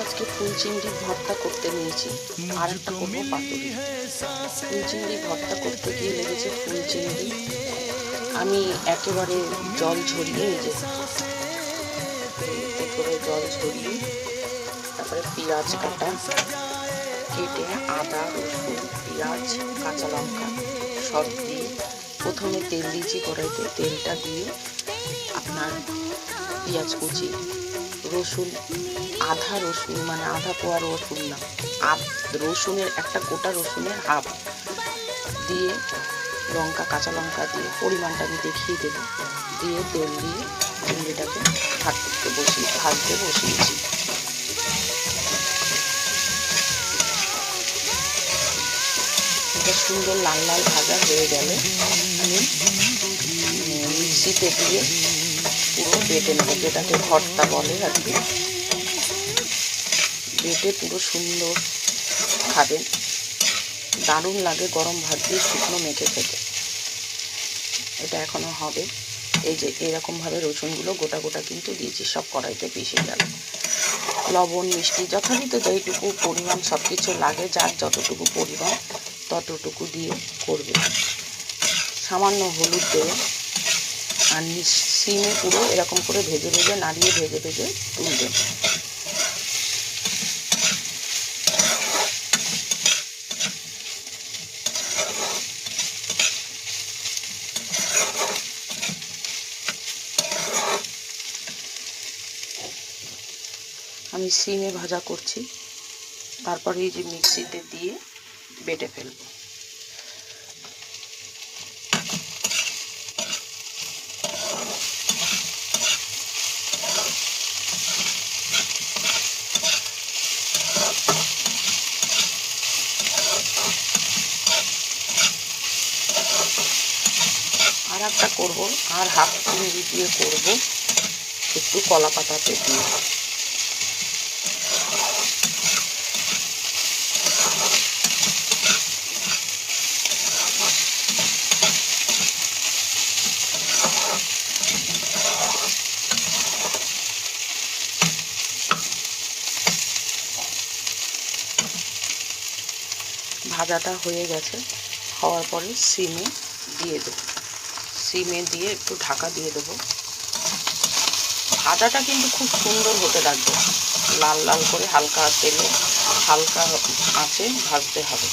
আজকে ফুল চিংড়ি ভর্তা করতে নিয়েছি, আর একটা করবো পাতুরি। ফুল চিংড়ি ভর্তা করতে গিয়ে লেগেছে ফুল চিংড়ি। আমি একেবারে জল ঝরিয়ে করে জল ঝরিয়ে তারপরে পেঁয়াজ কাটা কেটে আদা রসুন পেঁয়াজ কাঁচা লঙ্কা সব দিয়ে প্রথমে তেল দিয়েছি কড়াইতে। তেলটা দিয়ে আপনার পেঁয়াজ কুচি রসুন আধা রসুন মানে আধা কোয়া রসুন না, রসুনের একটা গোটা রসুনের হাফ দিয়ে লঙ্কা কাঁচা লঙ্কা দিয়ে পরিমাণটা আমি দেখিয়ে দেবো, দিয়ে তেল দিয়ে চিংড়িটাকে ভাজতে বসিয়েছি। এটা সুন্দর লাল লাল ভাজা হয়ে গেলে আমি মিক্সিতে দিয়ে পুরো বেটে নেবো, যেটাকে ভর্তা বলে আর কি। বেটে পুরো সুন্দর খাবেন, দারুণ লাগে গরম ভাত দিয়ে শুকনো মেখে খেতে। এটা এখনো হবে। এই যে এরকমভাবে রসুনগুলো গোটা গোটা কিন্তু দিয়েছি, সব কড়াইতে পিষে গেল। লবণ মিষ্টি যথাযথ যেইটুকু পরিমাণ সব কিছু লাগে, যার যতটুকু পরিমাণ ততটুকু দিয়ে করবে। সামান্য হলুদ দেবে আর সিমে পুরো এরকম করে ভেজে ভেজে নাড়িয়ে ভেজে ভেজে তুলবে। আমি সিমে ভাজা করছি, তারপরে এই যে মিক্সিতে দিয়ে বেটে ফেলবো। আর একটা করবো, আর হাফ চিংড়ি দিয়ে করবো একটু কলা পাতাতে দিয়ে। ভাজাটা হয়ে গেছে, হওয়ার পরে সিমে দিয়ে দেবো। সিমে দিয়ে একটু ঢাকা দিয়ে দেবো। ভাজাটা কিন্তু খুব সুন্দর হতে লাগবে, লাল লাল করে হালকা তেলে হালকা আঁচে ভাজতে হবে।